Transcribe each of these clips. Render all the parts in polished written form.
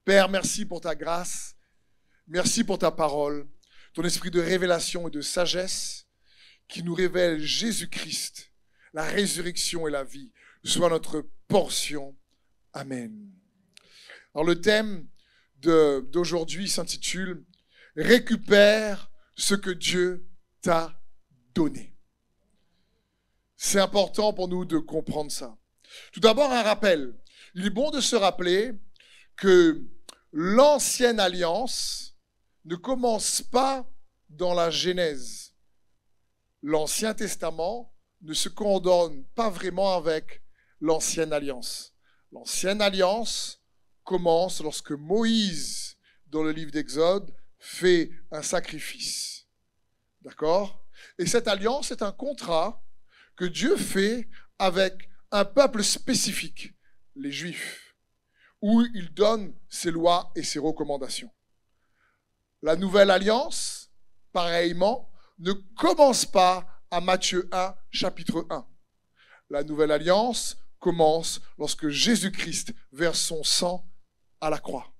Père, merci pour ta grâce. Merci pour ta parole, ton esprit de révélation et de sagesse qui nous révèle Jésus-Christ, la résurrection et la vie, soit notre portion. Amen. Alors le thème d'aujourd'hui s'intitule « Récupère ce que Dieu t'a donné ». C'est important pour nous de comprendre ça. Tout d'abord, un rappel. Il est bon de se rappeler que l'ancienne alliance ne commence pas dans la Genèse. L'Ancien Testament ne se coordonne pas vraiment avec l'ancienne alliance. L'ancienne alliance commence lorsque Moïse, dans le livre d'Exode, fait un sacrifice. D'accord? Et cette alliance est un contrat que Dieu fait avec un peuple spécifique, les Juifs, où il donne ses lois et ses recommandations. La nouvelle alliance, pareillement, ne commence pas à Matthieu 1, chapitre 1. La nouvelle alliance commence lorsque Jésus-Christ verse son sang à la croix.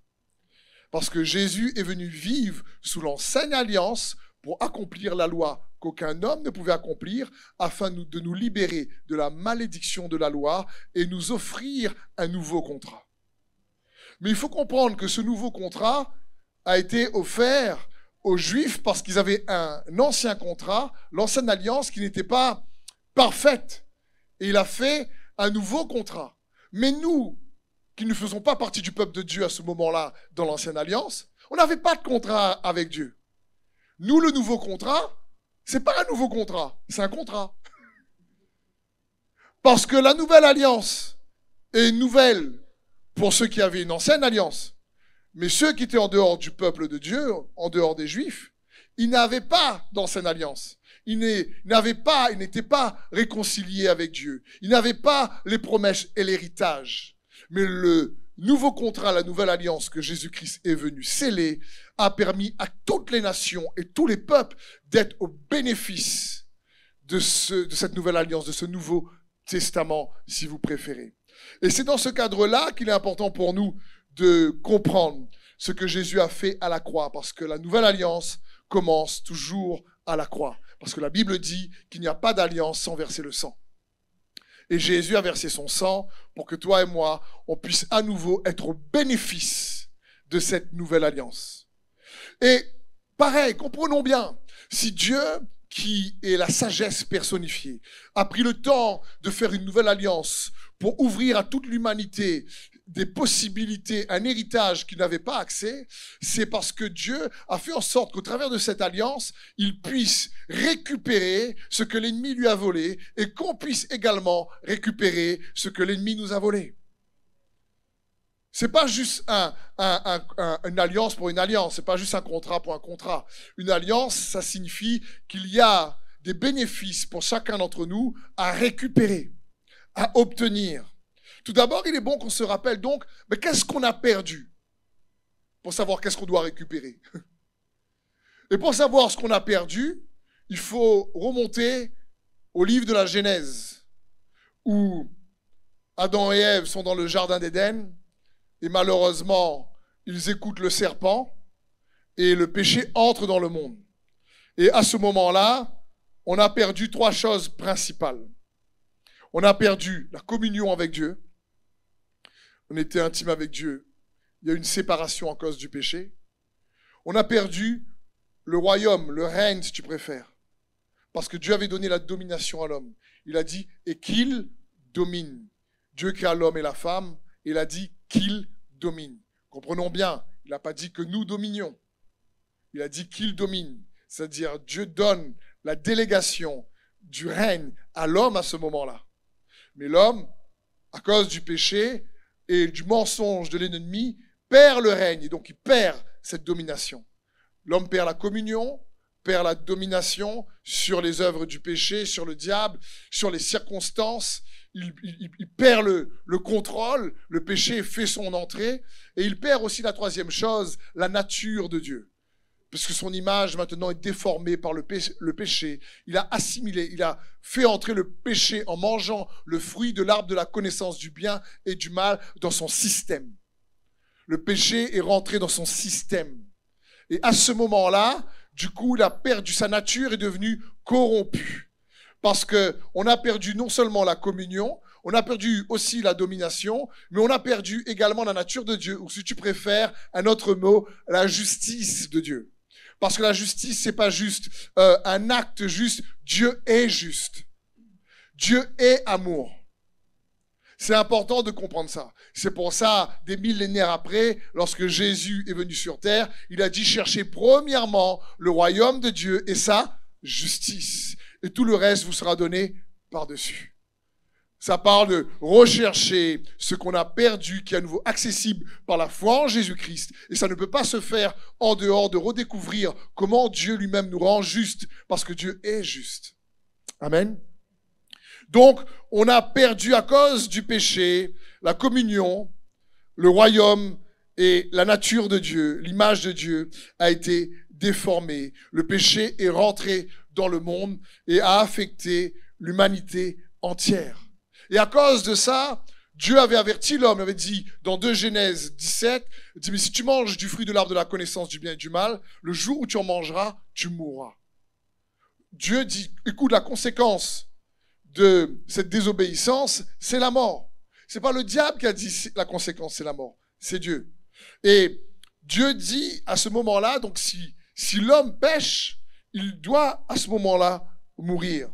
Parce que Jésus est venu vivre sous l'ancienne alliance pour accomplir la loi qu'aucun homme ne pouvait accomplir, afin de nous libérer de la malédiction de la loi et nous offrir un nouveau contrat. Mais il faut comprendre que ce nouveau contrat a été offert aux Juifs parce qu'ils avaient un ancien contrat, l'ancienne alliance qui n'était pas parfaite. Et il a fait un nouveau contrat. Mais nous, qui ne faisons pas partie du peuple de Dieu à ce moment-là dans l'ancienne alliance, on n'avait pas de contrat avec Dieu. Nous, le nouveau contrat, c'est pas un nouveau contrat, c'est un contrat. Parce que la nouvelle alliance est nouvelle pour ceux qui avaient une ancienne alliance. Mais ceux qui étaient en dehors du peuple de Dieu, en dehors des Juifs, ils n'avaient pas d'ancienne alliance. Ils n'étaient pas réconciliés avec Dieu. Ils n'avaient pas les promesses et l'héritage. Mais le nouveau contrat, la nouvelle alliance que Jésus-Christ est venu sceller, a permis à toutes les nations et tous les peuples d'être au bénéfice de cette nouvelle alliance, de ce nouveau testament, si vous préférez. Et c'est dans ce cadre-là qu'il est important pour nous de comprendre ce que Jésus a fait à la croix, parce que la nouvelle alliance commence toujours à la croix, parce que la Bible dit qu'il n'y a pas d'alliance sans verser le sang. Et Jésus a versé son sang pour que toi et moi, on puisse à nouveau être au bénéfice de cette nouvelle alliance. Et pareil, comprenons bien, si Dieu, qui est la sagesse personnifiée, a pris le temps de faire une nouvelle alliance pour ouvrir à toute l'humanité des possibilités, un héritage qui n'avait pas accès, c'est parce que Dieu a fait en sorte qu'au travers de cette alliance, il puisse récupérer ce que l'ennemi lui a volé et qu'on puisse également récupérer ce que l'ennemi nous a volé. C'est pas juste une alliance pour une alliance, c'est pas juste un contrat pour un contrat. Une alliance, ça signifie qu'il y a des bénéfices pour chacun d'entre nous à récupérer, à obtenir. Tout d'abord, il est bon qu'on se rappelle donc, mais qu'est-ce qu'on a perdu pour savoir qu'est-ce qu'on doit récupérer. Et pour savoir ce qu'on a perdu, il faut remonter au livre de la Genèse, où Adam et Ève sont dans le jardin d'Éden, et malheureusement, ils écoutent le serpent, et le péché entre dans le monde. Et à ce moment-là, on a perdu trois choses principales. On a perdu la communion avec Dieu. On était intime avec Dieu. Il y a une séparation à cause du péché. On a perdu le royaume, le règne si tu préfères. Parce que Dieu avait donné la domination à l'homme. Il a dit, et qu'il domine. Dieu créa l'homme et la femme, et il a dit qu'il domine. Comprenons bien, il n'a pas dit que nous dominions. Il a dit qu'il domine. C'est-à-dire Dieu donne la délégation du règne à l'homme à ce moment-là. Mais l'homme, à cause du péché et du mensonge de l'ennemi, perd le règne et donc il perd cette domination. L'homme perd la communion, perd la domination sur les œuvres du péché, sur le diable, sur les circonstances. Il perd le contrôle, le péché fait son entrée et il perd aussi la troisième chose, la nature de Dieu. Parce que son image maintenant est déformée par le péché. Il a assimilé, il a fait entrer le péché en mangeant le fruit de l'arbre de la connaissance du bien et du mal dans son système. le péché est rentré dans son système. Et à ce moment-là, du coup, il a perdu sa nature, est devenu corrompu. Parce qu'on a perdu non seulement la communion, on a perdu aussi la domination, mais on a perdu également la nature de Dieu, ou si tu préfères, un autre mot, la justice de Dieu. Parce que la justice, c'est pas juste un acte juste, Dieu est juste. Dieu est amour. C'est important de comprendre ça. C'est pour ça, des millénaires après, lorsque Jésus est venu sur terre, il a dit cherchez premièrement le royaume de Dieu et sa justice. Et tout le reste vous sera donné par-dessus. Ça parle de rechercher ce qu'on a perdu, qui est à nouveau accessible par la foi en Jésus-Christ. Et ça ne peut pas se faire en dehors de redécouvrir comment Dieu lui-même nous rend juste, parce que Dieu est juste. Amen. Donc, on a perdu à cause du péché la communion, le royaume et la nature de Dieu, l'image de Dieu a été déformée. Le péché est rentré dans le monde et a affecté l'humanité entière. Et à cause de ça, Dieu avait averti l'homme, il avait dit dans 2 Genèse 17, il dit, mais si tu manges du fruit de l'arbre de la connaissance du bien et du mal, le jour où tu en mangeras, tu mourras. Dieu dit, écoute, la conséquence de cette désobéissance, c'est la mort. C'est pas le diable qui a dit la conséquence, c'est la mort. C'est Dieu. Et Dieu dit à ce moment-là, donc si l'homme pêche, il doit à ce moment-là mourir.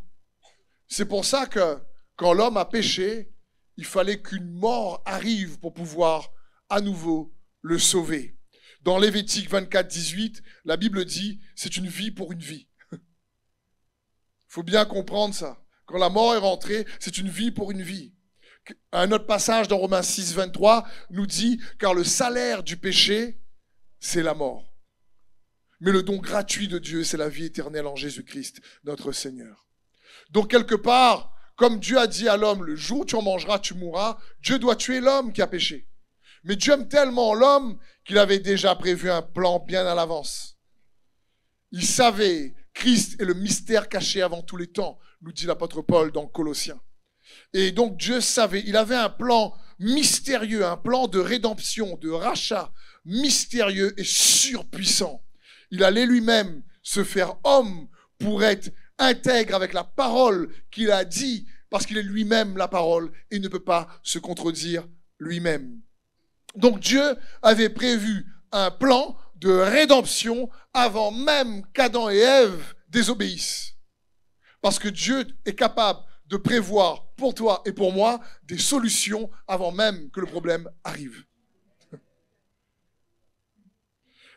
C'est pour ça que quand l'homme a péché, il fallait qu'une mort arrive pour pouvoir à nouveau le sauver. Dans Lévitique 24, 18, la Bible dit, c'est une vie pour une vie. Il faut bien comprendre ça. Quand la mort est rentrée, c'est une vie pour une vie. Un autre passage dans Romains 6, 23 nous dit, car le salaire du péché, c'est la mort. Mais le don gratuit de Dieu, c'est la vie éternelle en Jésus-Christ, notre Seigneur. Donc quelque part, comme Dieu a dit à l'homme, le jour où tu en mangeras, tu mourras, Dieu doit tuer l'homme qui a péché. Mais Dieu aime tellement l'homme qu'il avait déjà prévu un plan bien à l'avance. Il savait, Christ est le mystère caché avant tous les temps, nous dit l'apôtre Paul dans Colossiens. Et donc Dieu savait, il avait un plan mystérieux, un plan de rédemption, de rachat mystérieux et surpuissant. Il allait lui-même se faire homme pour être intègre avec la parole qu'il a dit, parce qu'il est lui-même la parole et ne peut pas se contredire lui-même. Donc Dieu avait prévu un plan de rédemption avant même qu'Adam et Ève désobéissent. Parce que Dieu est capable de prévoir pour toi et pour moi des solutions avant même que le problème arrive.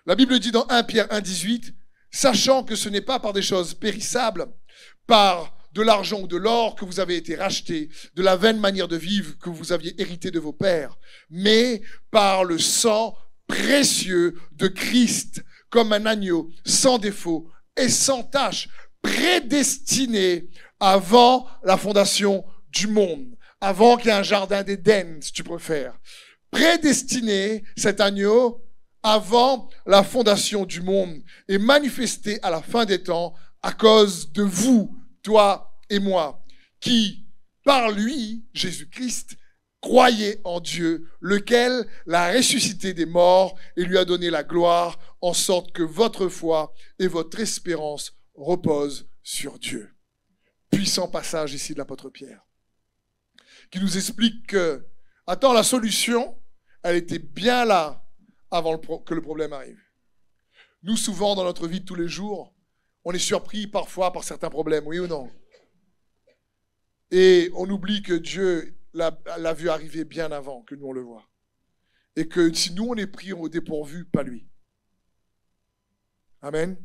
La Bible dit dans 1 Pierre 1,18, sachant que ce n'est pas par des choses périssables, par de l'argent ou de l'or que vous avez été rachetés, de la vaine manière de vivre que vous aviez hérité de vos pères, mais par le sang précieux de Christ, comme un agneau sans défaut et sans tache, prédestiné avant la fondation du monde, avant qu'il y ait un jardin d'Éden, si tu préfères. Prédestiné, cet agneau, avant la fondation du monde, et manifesté à la fin des temps à cause de vous, toi et moi, qui, par lui, Jésus-Christ, croyez en Dieu, lequel l'a ressuscité des morts et lui a donné la gloire, en sorte que votre foi et votre espérance reposent sur Dieu. Puissant passage ici de l'apôtre Pierre, qui nous explique que, attends, la solution, elle était bien là avant que le problème arrive. Nous, souvent, dans notre vie de tous les jours, on est surpris parfois par certains problèmes, oui ou non? Et on oublie que Dieu l'a vu arriver bien avant que nous on le voit. Et que si nous on est pris au dépourvu, pas lui. Amen.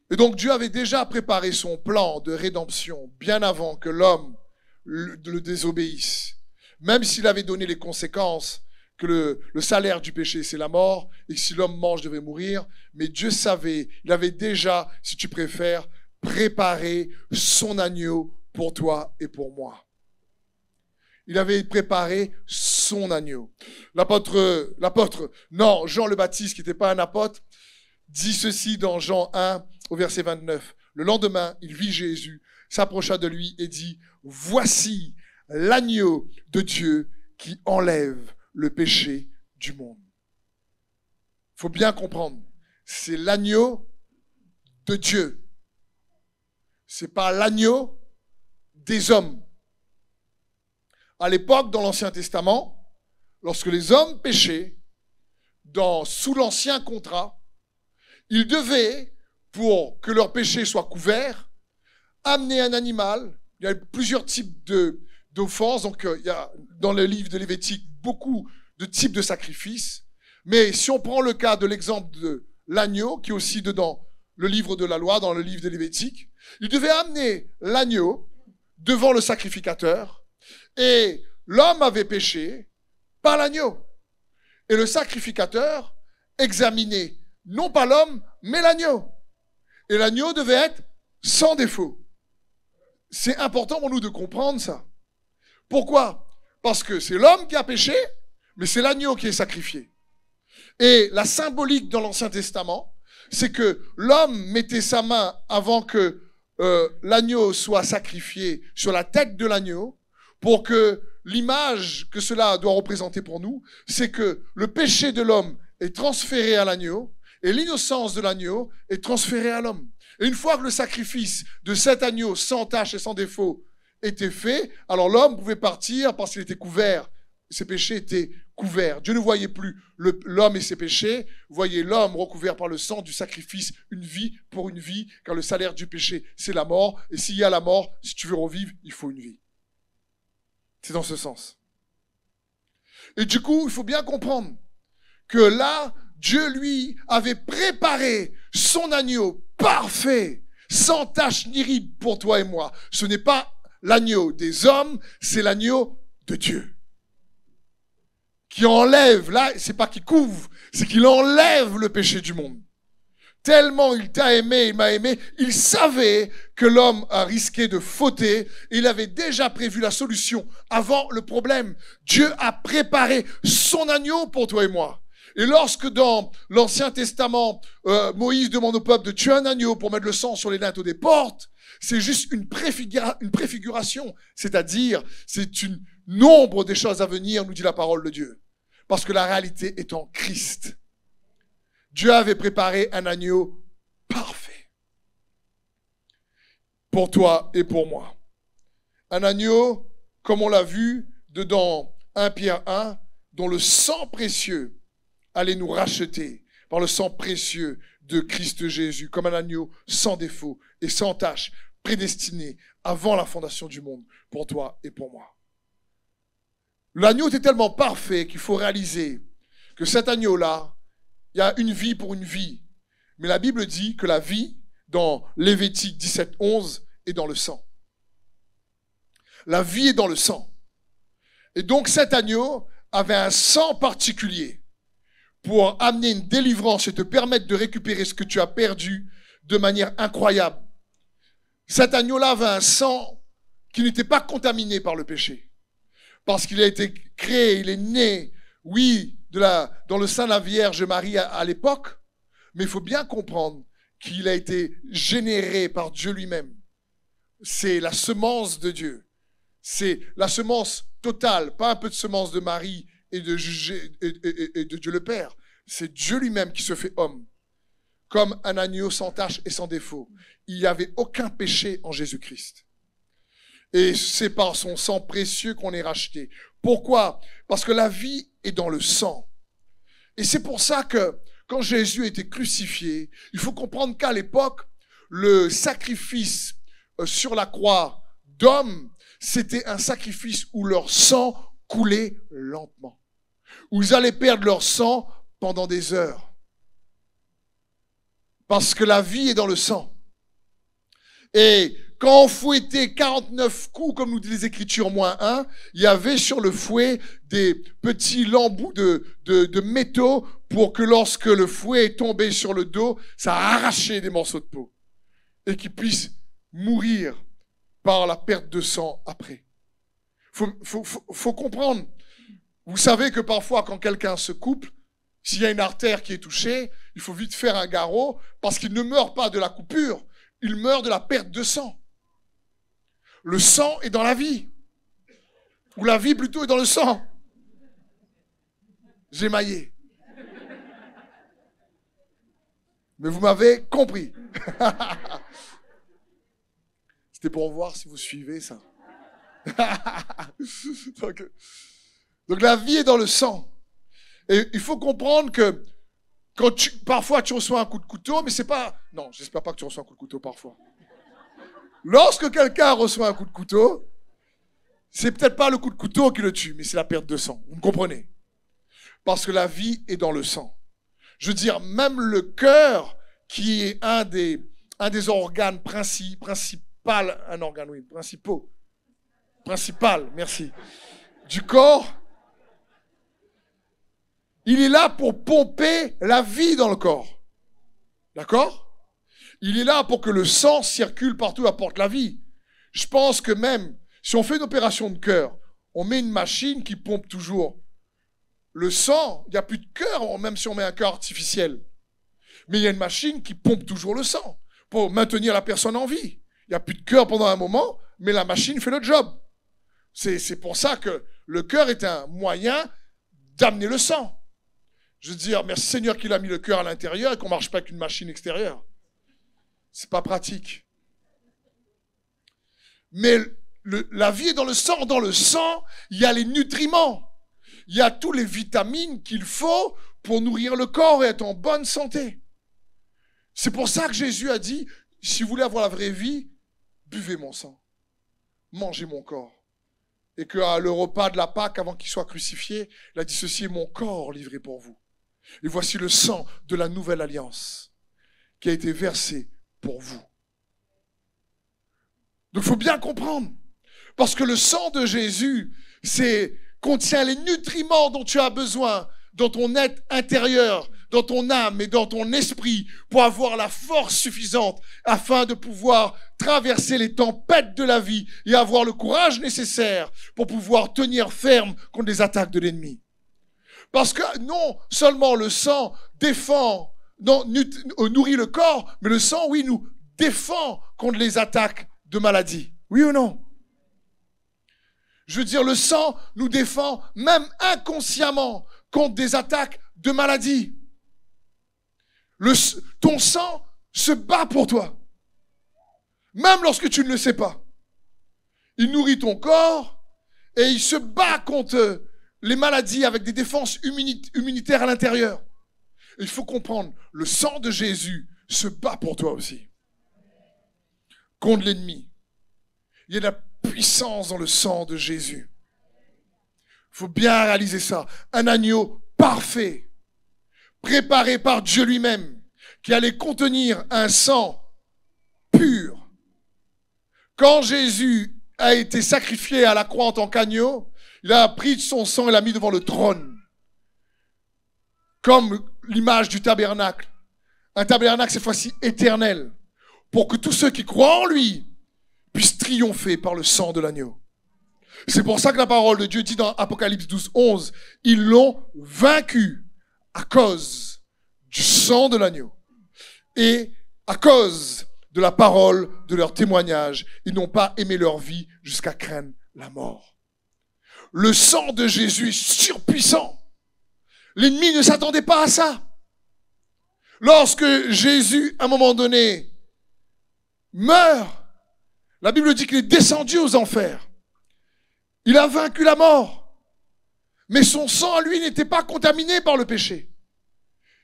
Et donc Dieu avait déjà préparé son plan de rédemption bien avant que l'homme le désobéisse. Même s'il avait donné les conséquences, que le salaire du péché c'est la mort, et que si l'homme mange devait mourir, mais Dieu savait, il avait déjà, si tu préfères, préparé son agneau pour toi et pour moi. Il avait préparé son agneau. Jean le Baptiste, qui n'était pas un apôtre, dit ceci dans Jean 1, au verset 29. Le lendemain, il vit Jésus, s'approcha de lui et dit, « Voici l'agneau de Dieu qui enlève le péché du monde. Il faut bien comprendre, c'est l'agneau de Dieu. C'est pas l'agneau des hommes. À l'époque, dans l'Ancien Testament, lorsque les hommes péchaient, sous l'Ancien contrat, ils devaient, pour que leur péché soit couvert, amener un animal. Il y a plusieurs types d'offenses. Donc, il y a dans le livre de Lévitique beaucoup de types de sacrifices. Mais si on prend le cas de l'exemple de l'agneau, qui est aussi dedans le livre de la loi, dans le livre de Lévitique, ils devaient amener l'agneau devant le sacrificateur. Et l'homme avait péché par l'agneau. Et le sacrificateur examinait non pas l'homme, mais l'agneau. Et l'agneau devait être sans défaut. C'est important pour nous de comprendre ça. Pourquoi? Parce que c'est l'homme qui a péché, mais c'est l'agneau qui est sacrifié. Et la symbolique dans l'Ancien Testament, c'est que l'homme mettait sa main avant que l'agneau soit sacrifié sur la tête de l'agneau, pour que l'image que cela doit représenter pour nous, c'est que le péché de l'homme est transféré à l'agneau et l'innocence de l'agneau est transférée à l'homme. Et une fois que le sacrifice de cet agneau sans tache et sans défaut était fait, alors l'homme pouvait partir parce qu'il était couvert. Ses péchés étaient couverts. Dieu ne voyait plus l'homme et ses péchés, voyait l'homme recouvert par le sang du sacrifice, une vie pour une vie, car le salaire du péché, c'est la mort. Et s'il y a la mort, si tu veux revivre, il faut une vie. C'est dans ce sens. Et du coup, il faut bien comprendre que là, Dieu, lui, avait préparé son agneau parfait, sans tache ni ride pour toi et moi. Ce n'est pas l'agneau des hommes, c'est l'agneau de Dieu. Qui enlève, là, c'est pas qu'il couvre, c'est qu'il enlève le péché du monde. Tellement il t'a aimé, il m'a aimé, il savait que l'homme a risqué de fauter, il avait déjà prévu la solution avant le problème. Dieu a préparé son agneau pour toi et moi. Et lorsque dans l'Ancien Testament, Moïse demande au peuple de tuer un agneau pour mettre le sang sur les linteaux des portes, c'est juste une préfiguration, c'est-à-dire c'est une nombre des choses à venir, nous dit la parole de Dieu. Parce que la réalité est en Christ. Dieu avait préparé un agneau parfait pour toi et pour moi. Un agneau, comme on l'a vu dedans 1 Pierre 1, dont le sang précieux allait nous racheter par le sang précieux de Christ Jésus, comme un agneau sans défaut et sans tache, prédestiné avant la fondation du monde pour toi et pour moi. L'agneau était tellement parfait qu'il faut réaliser que cet agneau-là, il y a une vie pour une vie. Mais la Bible dit que la vie, dans Lévitique 17:11, est dans le sang. La vie est dans le sang. Et donc cet agneau avait un sang particulier pour amener une délivrance et te permettre de récupérer ce que tu as perdu de manière incroyable. Cet agneau-là avait un sang qui n'était pas contaminé par le péché. Parce qu'il a été créé, il est né, oui, dans le sein de la Vierge Marie à l'époque, mais il faut bien comprendre qu'il a été généré par Dieu lui-même. C'est la semence de Dieu. C'est la semence totale, pas un peu de semence de Marie et de Dieu le Père. C'est Dieu lui-même qui se fait homme, comme un agneau sans tache et sans défaut. Il n'y avait aucun péché en Jésus-Christ. Et c'est par son sang précieux qu'on est racheté. Pourquoi? Parce que la vie est dans le sang. Et c'est pour ça que quand Jésus a été crucifié, il faut comprendre qu'à l'époque, le sacrifice sur la croix d'hommes, c'était un sacrifice où leur sang coulait lentement. Où ils allaient perdre leur sang pendant des heures. Parce que la vie est dans le sang. Et quand on fouettait 49 coups, comme nous dit les Écritures, -1, il y avait sur le fouet des petits lambeaux de métaux pour que lorsque le fouet est tombé sur le dos, ça arrachait des morceaux de peau. Et qu'ils puissent mourir par la perte de sang après. Faut comprendre. Vous savez que parfois, quand quelqu'un se coupe, s'il y a une artère qui est touchée, il faut vite faire un garrot parce qu'il ne meurt pas de la coupure, il meurt de la perte de sang. Le sang est dans la vie. Ou la vie plutôt est dans le sang. J'émaillais. Mais vous m'avez compris. C'était pour voir si vous suivez ça. donc la vie est dans le sang. Et il faut comprendre que parfois tu reçois un coup de couteau, mais c'est pas... Non, j'espère pas que tu reçois un coup de couteau parfois. Lorsque quelqu'un reçoit un coup de couteau, c'est peut-être pas le coup de couteau qui le tue, mais c'est la perte de sang. Vous me comprenez? Parce que la vie est dans le sang. Je veux dire, même le cœur, qui est un des organes principaux, merci, du corps, il est là pour pomper la vie dans le corps. D'accord? Il est là pour que le sang circule partout, apporte la vie. Je pense que même si on fait une opération de cœur, on met une machine qui pompe toujours le sang. Il n'y a plus de cœur, même si on met un cœur artificiel. Mais il y a une machine qui pompe toujours le sang pour maintenir la personne en vie. Il n'y a plus de cœur pendant un moment, mais la machine fait le job. C'est pour ça que le cœur est un moyen d'amener le sang. Je veux dire, merci Seigneur qu'il a mis le cœur à l'intérieur et qu'on ne marche pas avec une machine extérieure. C'est pas pratique. Mais la vie est dans le sang. Dans le sang, il y a les nutriments. Il y a tous les vitamines qu'il faut pour nourrir le corps et être en bonne santé. C'est pour ça que Jésus a dit, si vous voulez avoir la vraie vie, buvez mon sang, mangez mon corps. Et qu'à le repas de la Pâque, avant qu'il soit crucifié, il a dit, ceci est mon corps livré pour vous. Et voici le sang de la nouvelle alliance qui a été versé pour vous. Donc il faut bien comprendre. Parce que le sang de Jésus, contient les nutriments dont tu as besoin dans ton être intérieur, dans ton âme et dans ton esprit pour avoir la force suffisante afin de pouvoir traverser les tempêtes de la vie et avoir le courage nécessaire pour pouvoir tenir ferme contre les attaques de l'ennemi. Parce que non seulement le sang nourrit le corps, mais le sang, oui, nous défend contre les attaques de maladie. Oui ou non? Je veux dire, le sang nous défend même inconsciemment contre des attaques de maladie. Ton sang se bat pour toi. Même lorsque tu ne le sais pas. Il nourrit ton corps et il se bat contre les maladies avec des défenses immunitaires à l'intérieur. Il faut comprendre, le sang de Jésus se bat pour toi aussi. Contre l'ennemi. Il y a de la puissance dans le sang de Jésus. Il faut bien réaliser ça. Un agneau parfait, préparé par Dieu lui-même, qui allait contenir un sang pur. Quand Jésus a été sacrifié à la croix en tant qu'agneau, il a pris de son sang et l'a mis devant le trône. Comme l'image du tabernacle. Un tabernacle, cette fois-ci, éternel. Pour que tous ceux qui croient en lui puissent triompher par le sang de l'agneau. C'est pour ça que la parole de Dieu dit dans Apocalypse 12, 11, ils l'ont vaincu à cause du sang de l'agneau et à cause de la parole de leur témoignage. Ils n'ont pas aimé leur vie jusqu'à craindre la mort. Le sang de Jésus est surpuissant. L'ennemi ne s'attendait pas à ça. Lorsque Jésus, à un moment donné, meurt, la Bible dit qu'il est descendu aux enfers. Il a vaincu la mort. Mais son sang, lui, n'était pas contaminé par le péché.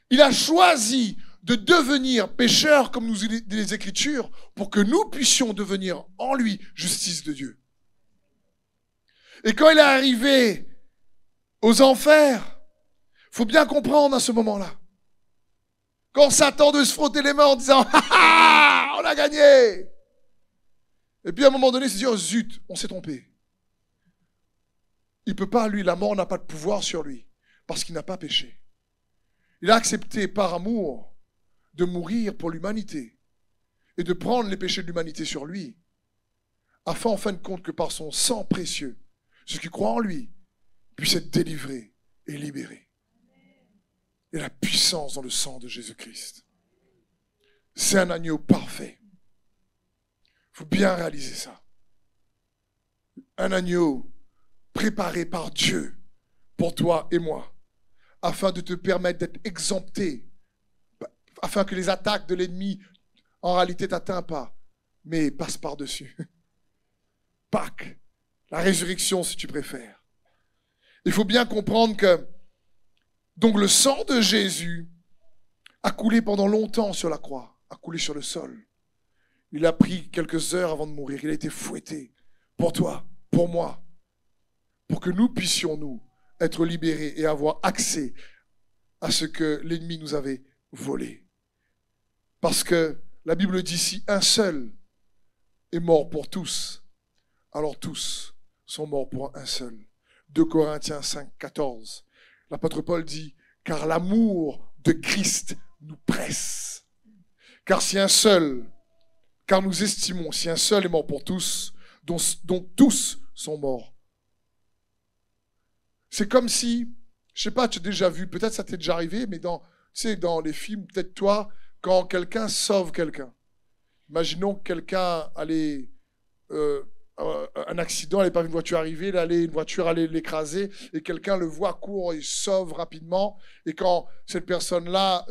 Il a choisi de devenir pécheur, comme nous dit les Écritures, pour que nous puissions devenir en lui justice de Dieu. Et quand il est arrivé aux enfers, il faut bien comprendre à ce moment-là. Quand Satan de se frotter les mains en disant « Ha ha, on a gagné !» Et puis à un moment donné, il s'est dit « Oh zut, on s'est trompé. » Il ne peut pas, lui, la mort n'a pas de pouvoir sur lui, parce qu'il n'a pas péché. Il a accepté par amour de mourir pour l'humanité et de prendre les péchés de l'humanité sur lui, afin en fin de compte que par son sang précieux, ceux qui croient en lui puissent être délivrés et libérés. Et la puissance dans le sang de Jésus-Christ. C'est un agneau parfait. Il faut bien réaliser ça. Un agneau préparé par Dieu pour toi et moi, afin de te permettre d'être exempté, afin que les attaques de l'ennemi, en réalité, ne t'atteignent pas, mais passent par-dessus. Pâques, la résurrection, si tu préfères. Il faut bien comprendre que donc le sang de Jésus a coulé pendant longtemps sur la croix, a coulé sur le sol. Il a pris quelques heures avant de mourir. Il a été fouetté pour toi, pour moi, pour que nous puissions, nous, être libérés et avoir accès à ce que l'ennemi nous avait volé. Parce que la Bible dit, si un seul est mort pour tous, alors tous sont morts pour un seul. 2 Corinthiens 5, 14. L'apôtre Paul dit, car l'amour de Christ nous presse. Car nous estimons, si un seul est mort pour tous, donc tous sont morts. C'est comme si, je sais pas, tu as déjà vu, peut-être ça t'est déjà arrivé, mais dans les films, peut-être toi, quand quelqu'un sauve quelqu'un. Imaginons que quelqu'un allait, un accident, il n'avait pas vu une voiture arriver, une voiture allait l'écraser, et quelqu'un le voit, court et sauve rapidement. Et quand cette personne-là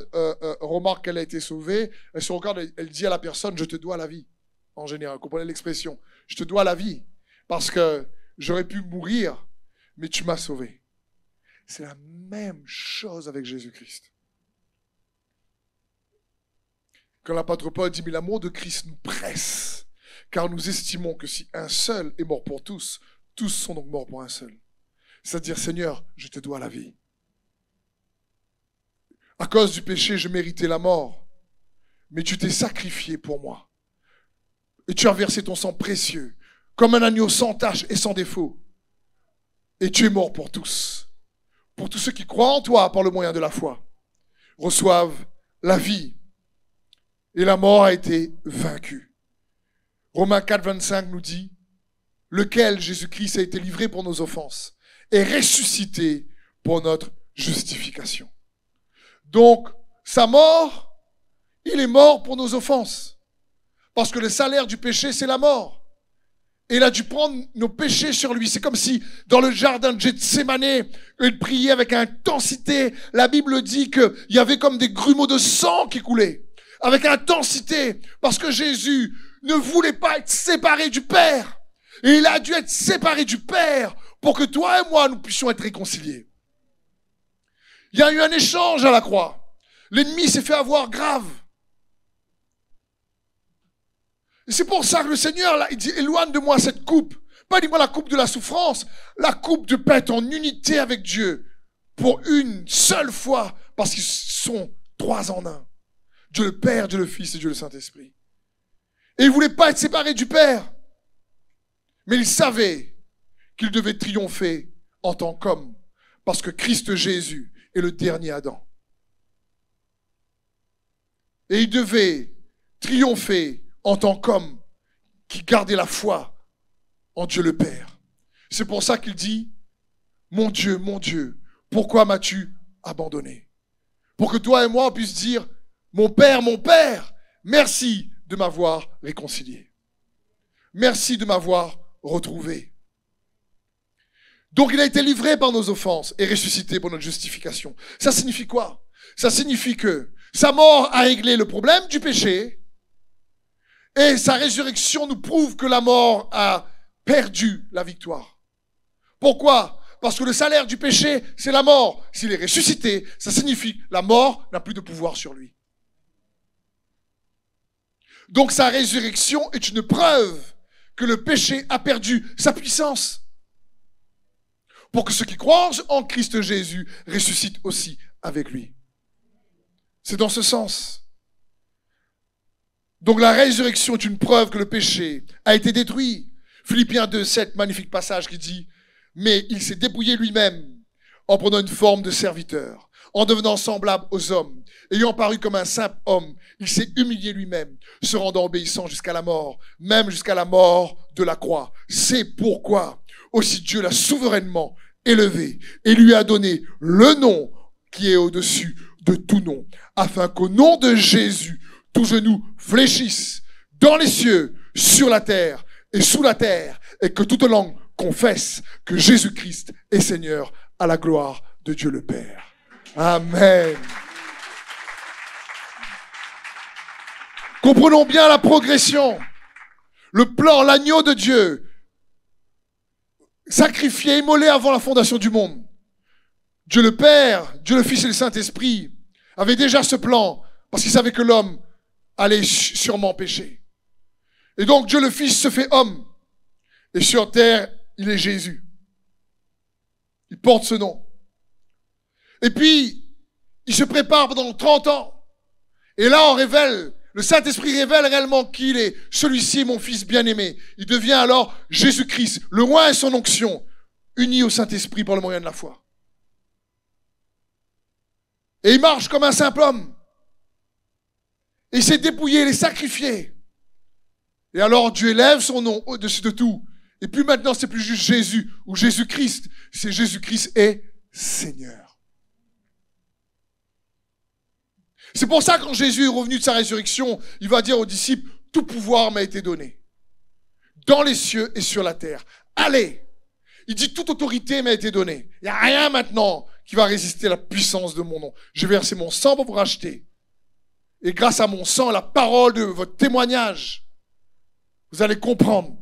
remarque qu'elle a été sauvée, elle se regarde, elle dit à la personne, je te dois la vie. En général, vous comprenez l'expression? Je te dois la vie, parce que j'aurais pu mourir, mais tu m'as sauvé. C'est la même chose avec Jésus-Christ. Quand l'apôtre Paul dit, mais l'amour de Christ nous presse, car nous estimons que si un seul est mort pour tous, tous sont donc morts pour un seul. C'est-à-dire, Seigneur, je te dois la vie. À cause du péché, je méritais la mort, mais tu t'es sacrifié pour moi. Et tu as versé ton sang précieux, comme un agneau sans tache et sans défaut. Et tu es mort pour tous. Pour tous ceux qui croient en toi par le moyen de la foi, reçoivent la vie. Et la mort a été vaincue. Romains 4, 25 nous dit, lequel Jésus-Christ a été livré pour nos offenses et ressuscité pour notre justification. Donc, sa mort, il est mort pour nos offenses. Parce que le salaire du péché, c'est la mort. Et il a dû prendre nos péchés sur lui. C'est comme si, dans le jardin de Gethsémanée, il priait avec intensité. La Bible dit qu'il y avait comme des grumeaux de sang qui coulaient. Avec intensité. Parce que Jésus ne voulait pas être séparé du Père. Et il a dû être séparé du Père pour que toi et moi, nous puissions être réconciliés. Il y a eu un échange à la croix. L'ennemi s'est fait avoir grave. Et c'est pour ça que le Seigneur, là, il dit, éloigne de moi cette coupe. Pas dis-moi la coupe de la souffrance, la coupe de paix en unité avec Dieu. Pour une seule fois, parce qu'ils sont trois en un. Dieu le Père, Dieu le Fils et Dieu le Saint-Esprit. Et il ne voulait pas être séparé du Père. Mais il savait qu'il devait triompher en tant qu'homme. Parce que Christ Jésus est le dernier Adam. Et il devait triompher en tant qu'homme qui gardait la foi en Dieu le Père. C'est pour ça qu'il dit, mon Dieu, pourquoi m'as-tu abandonné? Pour que toi et moi on puisse dire, mon Père, merci de m'avoir réconcilié. Merci de m'avoir retrouvé. Donc il a été livré par nos offenses et ressuscité pour notre justification. Ça signifie quoi? Ça signifie que sa mort a réglé le problème du péché et sa résurrection nous prouve que la mort a perdu la victoire. Pourquoi? Parce que le salaire du péché, c'est la mort. S'il est ressuscité, ça signifie que la mort n'a plus de pouvoir sur lui. Donc sa résurrection est une preuve que le péché a perdu sa puissance. Pour que ceux qui croient en Christ Jésus ressuscitent aussi avec lui. C'est dans ce sens. Donc la résurrection est une preuve que le péché a été détruit. Philippiens 2, 7, magnifique passage qui dit « Mais il s'est dépouillé lui-même en prenant une forme de serviteur, en devenant semblable aux hommes. Ayant paru comme un simple homme, il s'est humilié lui-même, se rendant obéissant jusqu'à la mort, même jusqu'à la mort de la croix. C'est pourquoi aussi Dieu l'a souverainement élevé et lui a donné le nom qui est au-dessus de tout nom, afin qu'au nom de Jésus, tout genou fléchisse dans les cieux, sur la terre et sous la terre, et que toute langue confesse que Jésus-Christ est Seigneur à la gloire de Dieu le Père. Amen. Comprenons bien la progression. Le plan, l'agneau de Dieu, sacrifié, immolé avant la fondation du monde. Dieu le Père, Dieu le Fils et le Saint-Esprit avaient déjà ce plan parce qu'ils savaient que l'homme allait sûrement pécher. Et donc Dieu le Fils se fait homme. Et sur terre, il est Jésus. Il porte ce nom. Et puis, il se prépare pendant 30 ans. Et là, on révèle, le Saint-Esprit révèle réellement qu'il est. Celui-ci est mon Fils bien-aimé. Il devient alors Jésus-Christ, le roi et son onction, unis au Saint-Esprit par le moyen de la foi. Et il marche comme un simple homme. Et il s'est dépouillé, il est sacrifié. Et alors Dieu élève son nom au-dessus de tout. Et puis maintenant, c'est plus juste Jésus ou Jésus-Christ. C'est Jésus-Christ est Seigneur. C'est pour ça que quand Jésus est revenu de sa résurrection, il va dire aux disciples, tout pouvoir m'a été donné. Dans les cieux et sur la terre. Allez. Il dit, toute autorité m'a été donnée. Il n'y a rien maintenant qui va résister à la puissance de mon nom. Je vais verser mon sang pour vous racheter. Et grâce à mon sang, la parole de votre témoignage, vous allez comprendre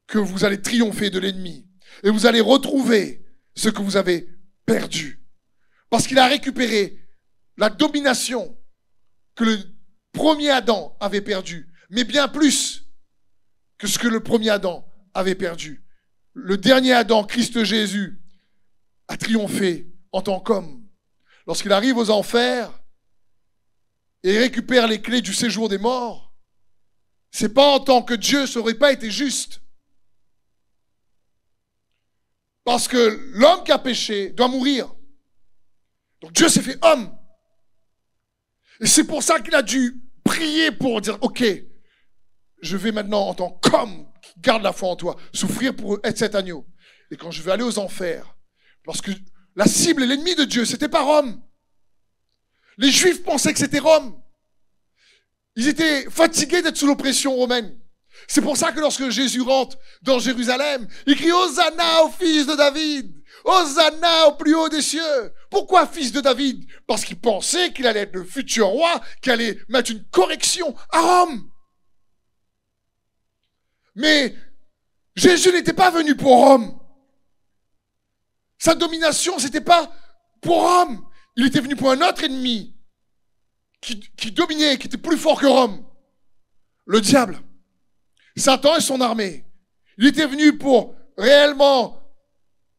que vous allez triompher de l'ennemi. Et vous allez retrouver ce que vous avez perdu. Parce qu'il a récupéré la domination que le premier Adam avait perdue. Mais bien plus que ce que le premier Adam avait perdu. Le dernier Adam, Christ Jésus, a triomphé en tant qu'homme. Lorsqu'il arrive aux enfers et récupère les clés du séjour des morts, c'est pas en tant que Dieu, ça n'aurait pas été juste. Parce que l'homme qui a péché doit mourir. Donc Dieu s'est fait homme. Et c'est pour ça qu'il a dû prier pour dire, ok, je vais maintenant en tant qu'homme qui garde la foi en toi, souffrir pour être cet agneau. Et quand je vais aller aux enfers, parce que la cible et l'ennemi de Dieu, c'était pas Rome. Les Juifs pensaient que c'était Rome. Ils étaient fatigués d'être sous l'oppression romaine. C'est pour ça que lorsque Jésus rentre dans Jérusalem, il crie « Hosanna au fils de David !» Hosanna au plus haut des cieux. Pourquoi fils de David? Parce qu'il pensait qu'il allait être le futur roi, qui allait mettre une correction à Rome. Mais Jésus n'était pas venu pour Rome. Sa domination, c'était pas pour Rome. Il était venu pour un autre ennemi qui dominait, qui était plus fort que Rome. Le diable. Satan et son armée. Il était venu pour réellement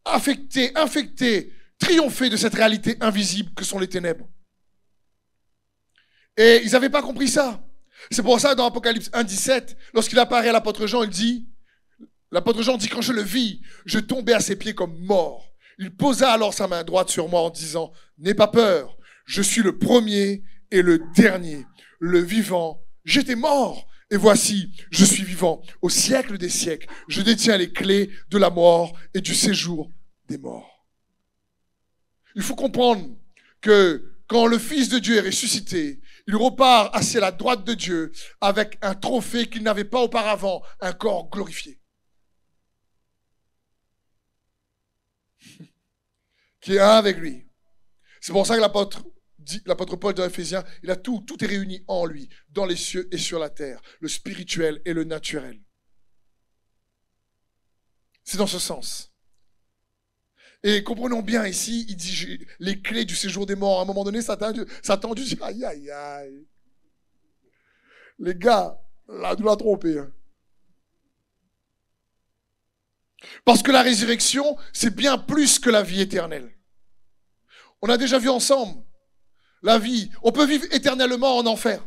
infecter, triompher de cette réalité invisible que sont les ténèbres. Et ils n'avaient pas compris ça. C'est pour ça que dans Apocalypse 1,17, lorsqu'il apparaît à l'apôtre Jean, l'apôtre Jean dit, quand je le vis, je tombais à ses pieds comme mort. Il posa alors sa main droite sur moi en disant, n'aie pas peur, je suis le premier et le dernier, le vivant. J'étais mort. Et voici, je suis vivant au siècle des siècles. Je détiens les clés de la mort et du séjour des morts. Il faut comprendre que quand le Fils de Dieu est ressuscité, il repart assis à la droite de Dieu avec un trophée qu'il n'avait pas auparavant, un corps glorifié. Qui est un avec lui. C'est pour ça que l'apôtre Paul dans Éphésiens, il a tout est réuni en lui, dans les cieux et sur la terre, le spirituel et le naturel. C'est dans ce sens. Et comprenons bien ici, il dit les clés du séjour des morts. À un moment donné, Satan dit, aïe, aïe, aïe. Les gars, là, nous l'a trompé. Hein. Parce que la résurrection, c'est bien plus que la vie éternelle. On a déjà vu ensemble. La vie, on peut vivre éternellement en enfer.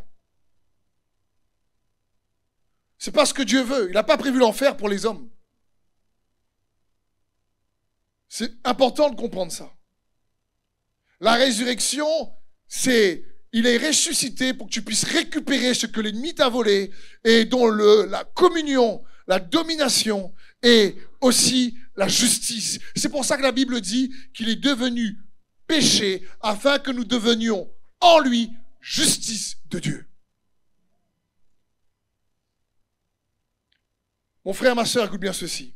C'est pas ce que Dieu veut. Il n'a pas prévu l'enfer pour les hommes. C'est important de comprendre ça. La résurrection, il est ressuscité pour que tu puisses récupérer ce que l'ennemi t'a volé et dont la communion, la domination et aussi la justice. C'est pour ça que la Bible dit qu'il est devenu péché afin que nous devenions en lui justice de Dieu. Mon frère, ma sœur, écoute bien ceci.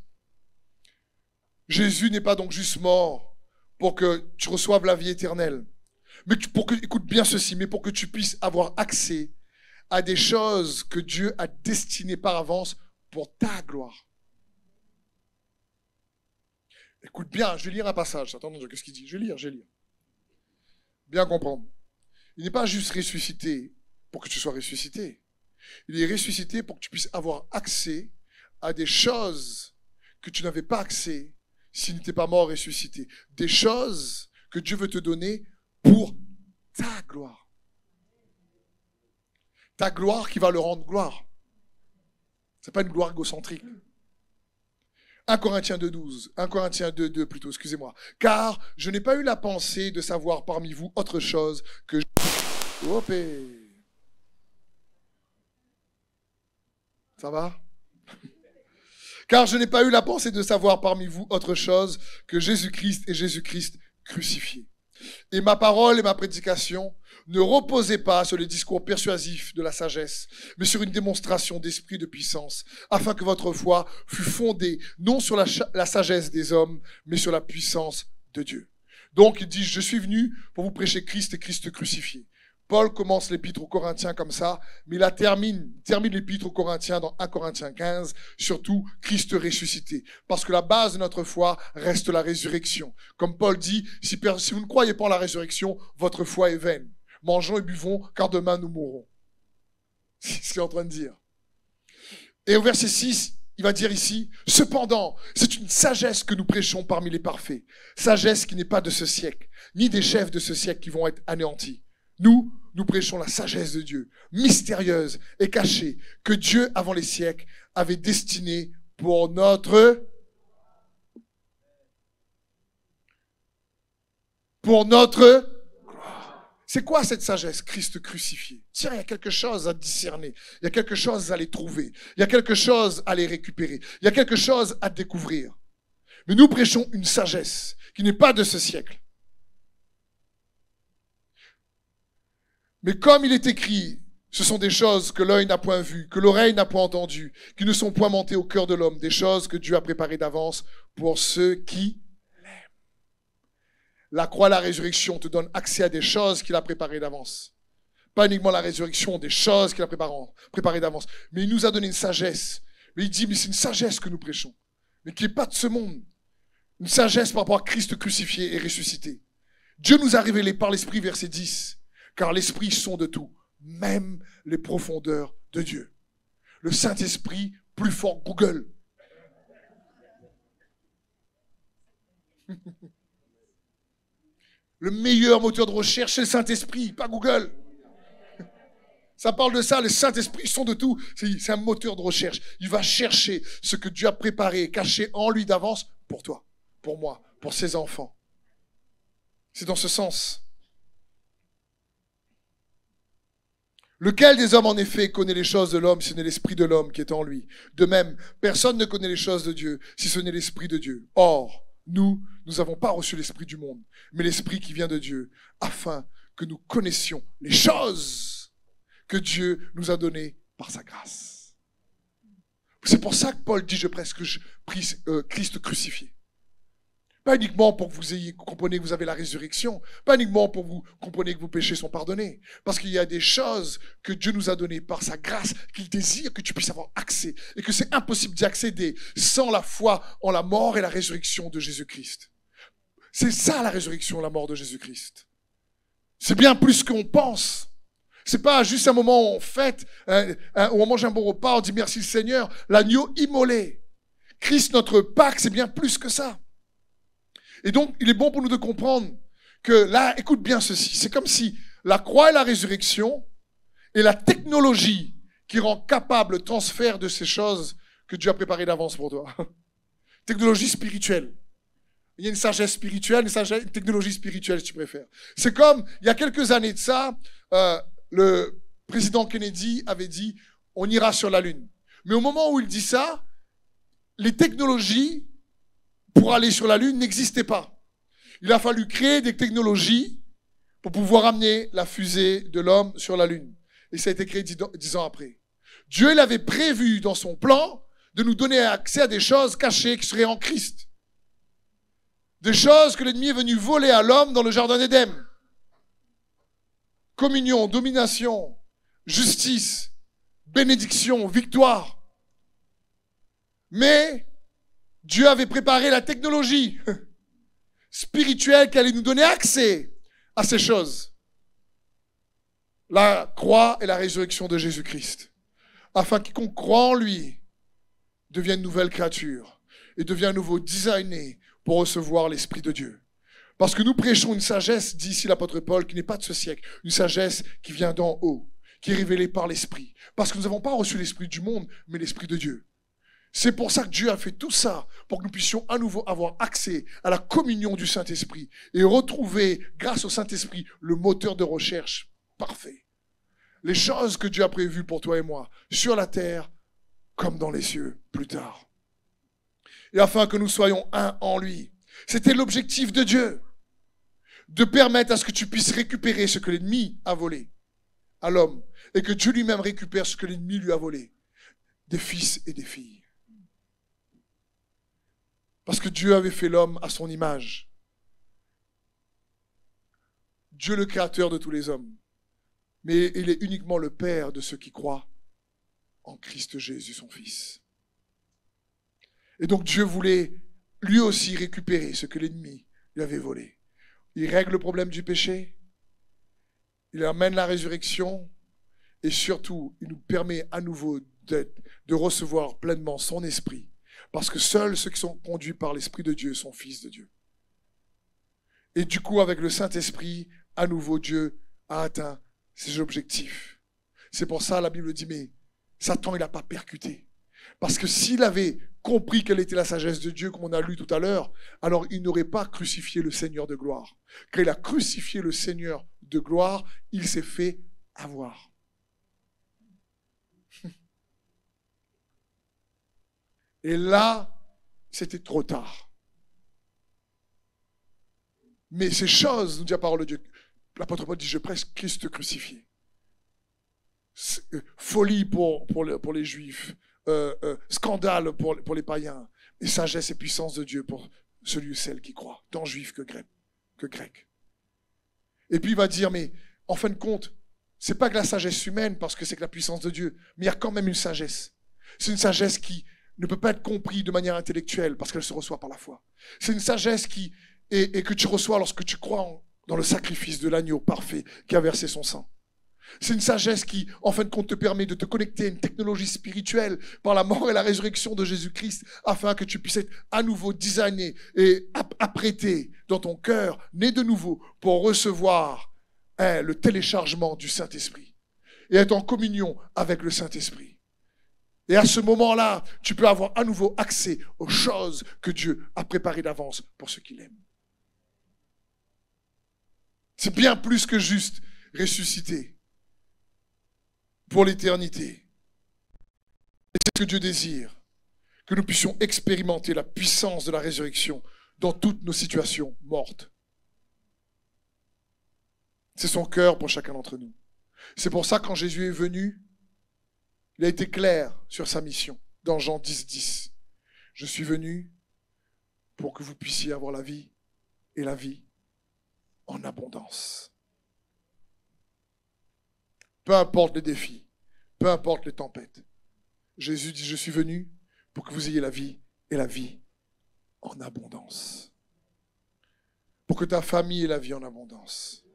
Jésus n'est pas donc juste mort pour que tu reçoives la vie éternelle. Mais écoute bien ceci, mais pour que tu puisses avoir accès à des choses que Dieu a destinées par avance pour ta gloire. Écoute bien, je vais lire un passage. Attends, qu'est-ce qu'il dit? Je vais lire. Bien comprendre. Il n'est pas juste ressuscité pour que tu sois ressuscité. Il est ressuscité pour que tu puisses avoir accès à des choses que tu n'avais pas accès s'il n'était pas mort ressuscité. Des choses que Dieu veut te donner pour ta gloire. Ta gloire qui va le rendre gloire. Ce n'est pas une gloire égocentrique. 1 Corinthiens 2,12. 1 Corinthiens 2,2 plutôt, excusez-moi. Car je n'ai pas eu la pensée de savoir parmi vous autre chose que... Ça va? Car je n'ai pas eu la pensée de savoir parmi vous autre chose que Jésus-Christ et Jésus-Christ crucifié. Et ma parole et ma prédication ne reposaient pas sur les discours persuasifs de la sagesse, mais sur une démonstration d'esprit de puissance, afin que votre foi fût fondée non sur la sagesse des hommes, mais sur la puissance de Dieu. Donc il dit, je suis venu pour vous prêcher Christ et Christ crucifié. Paul commence l'épître aux Corinthiens comme ça, mais il termine l'épître aux Corinthiens dans 1 Corinthiens 15, surtout Christ ressuscité. Parce que la base de notre foi reste la résurrection. Comme Paul dit, si vous ne croyez pas en la résurrection, votre foi est vaine. Mangeons et buvons, car demain nous mourrons. C'est ce qu'il est en train de dire. Et au verset 6, il va dire ici, cependant, c'est une sagesse que nous prêchons parmi les parfaits. Sagesse qui n'est pas de ce siècle, ni des chefs de ce siècle qui vont être anéantis. Nous prêchons la sagesse de Dieu, mystérieuse et cachée, que Dieu, avant les siècles, avait destinée pour notre... C'est quoi cette sagesse? Christ crucifié. Tiens, il y a quelque chose à discerner. Il y a quelque chose à les trouver. Il y a quelque chose à les récupérer. Il y a quelque chose à découvrir. Mais nous prêchons une sagesse qui n'est pas de ce siècle. Mais comme il est écrit, ce sont des choses que l'œil n'a point vues, que l'oreille n'a point entendues, qui ne sont point montées au cœur de l'homme, des choses que Dieu a préparées d'avance pour ceux qui l'aiment. La croix et la résurrection te donnent accès à des choses qu'il a préparées d'avance. Pas uniquement la résurrection, des choses qu'il a préparées d'avance. Mais il nous a donné une sagesse. Mais il dit, mais c'est une sagesse que nous prêchons, mais qui n'est pas de ce monde. Une sagesse par rapport à Christ crucifié et ressuscité. Dieu nous a révélé par l'Esprit, verset 10. Car l'Esprit sonde tout, même les profondeurs de Dieu. Le Saint-Esprit, plus fort que Google. Le meilleur moteur de recherche, c'est le Saint-Esprit, pas Google. Ça parle de ça, le Saint-Esprit sonde tout. C'est un moteur de recherche. Il va chercher ce que Dieu a préparé et caché en lui d'avance pour toi, pour moi, pour ses enfants. C'est dans ce sens. Lequel des hommes, en effet, connaît les choses de l'homme si ce n'est l'esprit de l'homme qui est en lui? De même, personne ne connaît les choses de Dieu si ce n'est l'esprit de Dieu. Or, nous n'avons pas reçu l'esprit du monde, mais l'esprit qui vient de Dieu, afin que nous connaissions les choses que Dieu nous a données par sa grâce. C'est pour ça que Paul dit, je prêche Christ crucifié. Pas uniquement pour que vous compreniez que vous avez la résurrection. Pas uniquement pour que vous compreniez que vos péchés sont pardonnés. Parce qu'il y a des choses que Dieu nous a données par sa grâce, qu'il désire que tu puisses avoir accès. Et que c'est impossible d'y accéder sans la foi en la mort et la résurrection de Jésus-Christ. C'est ça la résurrection, la mort de Jésus-Christ. C'est bien plus qu'on pense. C'est pas juste un moment où on fête, où on mange un bon repas, on dit merci le Seigneur. L'agneau immolé. Christ, notre Pâques, c'est bien plus que ça. Et donc, il est bon pour nous de comprendre que là, écoute bien ceci, c'est comme si la croix et la résurrection et la technologie qui rend capable le transfert de ces choses que Dieu a préparées d'avance pour toi. Technologie spirituelle. Il y a une sagesse spirituelle, une technologie spirituelle, si tu préfères. C'est comme, il y a quelques années de ça, le président Kennedy avait dit, on ira sur la Lune. Mais au moment où il dit ça, les technologies pour aller sur la Lune n'existait pas. Il a fallu créer des technologies pour pouvoir amener la fusée de l'homme sur la Lune. Et ça a été créé 10 ans après. Dieu, il avait prévu dans son plan de nous donner accès à des choses cachées qui seraient en Christ. Des choses que l'ennemi est venu voler à l'homme dans le jardin d'Éden. Communion, domination, justice, bénédiction, victoire. Mais Dieu avait préparé la technologie spirituelle qui allait nous donner accès à ces choses. La croix et la résurrection de Jésus-Christ. Afin que quiconque croit en lui devienne une nouvelle créature et devienne à nouveau designé pour recevoir l'Esprit de Dieu. Parce que nous prêchons une sagesse, dit ici l'apôtre Paul, qui n'est pas de ce siècle, une sagesse qui vient d'en haut, qui est révélée par l'Esprit. Parce que nous n'avons pas reçu l'Esprit du monde, mais l'Esprit de Dieu. C'est pour ça que Dieu a fait tout ça, pour que nous puissions à nouveau avoir accès à la communion du Saint-Esprit et retrouver, grâce au Saint-Esprit, le moteur de recherche parfait. Les choses que Dieu a prévues pour toi et moi, sur la terre comme dans les cieux, plus tard. Et afin que nous soyons un en lui. C'était l'objectif de Dieu. De permettre à ce que tu puisses récupérer ce que l'ennemi a volé à l'homme. Et que Dieu lui-même récupère ce que l'ennemi lui a volé. Des fils et des filles. Parce que Dieu avait fait l'homme à son image. Dieu le créateur de tous les hommes. Mais il est uniquement le Père de ceux qui croient en Christ Jésus, son Fils. Et donc Dieu voulait lui aussi récupérer ce que l'ennemi lui avait volé. Il règle le problème du péché, il amène la résurrection et surtout, il nous permet à nouveau de recevoir pleinement son esprit. Parce que seuls ceux qui sont conduits par l'Esprit de Dieu sont fils de Dieu. Et du coup, avec le Saint-Esprit, à nouveau, Dieu a atteint ses objectifs. C'est pour ça, la Bible dit, mais Satan, il n'a pas percuté. Parce que s'il avait compris quelle était la sagesse de Dieu, comme on a lu tout à l'heure, alors il n'aurait pas crucifié le Seigneur de gloire. Quand il a crucifié le Seigneur de gloire, il s'est fait avoir. Et là, c'était trop tard. Mais ces choses, nous dit la parole de Dieu, l'apôtre Paul dit, je prêche Christ crucifié. Folie pour les Juifs. Scandale pour les païens, et sagesse et puissance de Dieu pour celui ou celle qui croit, tant juif que grec. Et puis il va dire, mais en fin de compte, c'est pas que la sagesse humaine, parce que c'est que la puissance de Dieu, mais il y a quand même une sagesse. C'est une sagesse qui ne peut pas être comprise de manière intellectuelle, parce qu'elle se reçoit par la foi. C'est une sagesse et que tu reçois lorsque tu crois dans le sacrifice de l'agneau parfait qui a versé son sang. C'est une sagesse qui, en fin de compte, te permet de te connecter à une technologie spirituelle par la mort et la résurrection de Jésus-Christ, afin que tu puisses être à nouveau designé et apprêté dans ton cœur, né de nouveau, pour recevoir le téléchargement du Saint-Esprit et être en communion avec le Saint-Esprit. Et à ce moment-là, tu peux avoir à nouveau accès aux choses que Dieu a préparées d'avance pour ceux qui l'aiment. C'est bien plus que juste ressusciter pour l'éternité. Et c'est ce que Dieu désire, que nous puissions expérimenter la puissance de la résurrection dans toutes nos situations mortes. C'est son cœur pour chacun d'entre nous. C'est pour ça que quand Jésus est venu, il a été clair sur sa mission. Dans Jean 10:10, je suis venu pour que vous puissiez avoir la vie et la vie en abondance. Peu importe les défis, peu importe les tempêtes. Jésus dit, je suis venu pour que vous ayez la vie et la vie en abondance. Pour que ta famille ait la vie en abondance.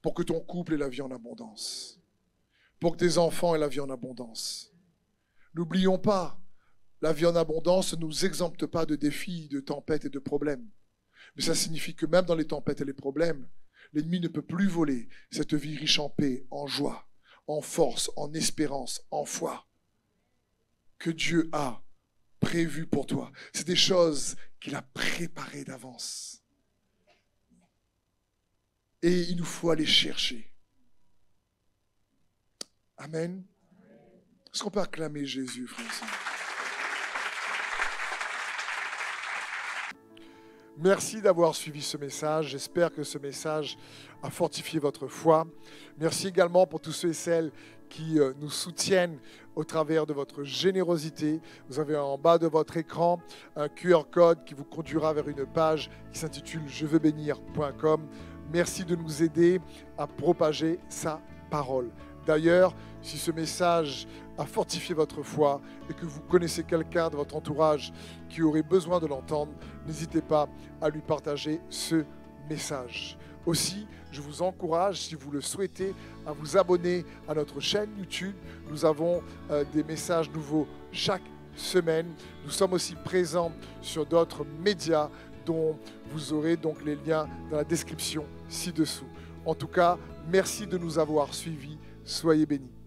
Pour que ton couple ait la vie en abondance. Pour que tes enfants aient la vie en abondance. N'oublions pas, la vie en abondance ne nous exempte pas de défis, de tempêtes et de problèmes. Mais ça signifie que même dans les tempêtes et les problèmes, l'ennemi ne peut plus voler cette vie riche en paix, en joie, en force, en espérance, en foi, que Dieu a prévues pour toi. C'est des choses qu'il a préparées d'avance. Et il nous faut aller chercher. Amen. Est-ce qu'on peut acclamer Jésus, frère et sœur? Merci d'avoir suivi ce message. J'espère que ce message a fortifié votre foi. Merci également pour tous ceux et celles qui nous soutiennent au travers de votre générosité. Vous avez en bas de votre écran un QR code qui vous conduira vers une page qui s'intitule jeveubénir.com. Merci de nous aider à propager sa parole. D'ailleurs, si ce message a fortifié votre foi et que vous connaissez quelqu'un de votre entourage qui aurait besoin de l'entendre, n'hésitez pas à lui partager ce message. Aussi, je vous encourage, si vous le souhaitez, à vous abonner à notre chaîne YouTube. Nous avons des messages nouveaux chaque semaine. Nous sommes aussi présents sur d'autres médias dont vous aurez donc les liens dans la description ci-dessous. En tout cas, merci de nous avoir suivis. Soyez bénis.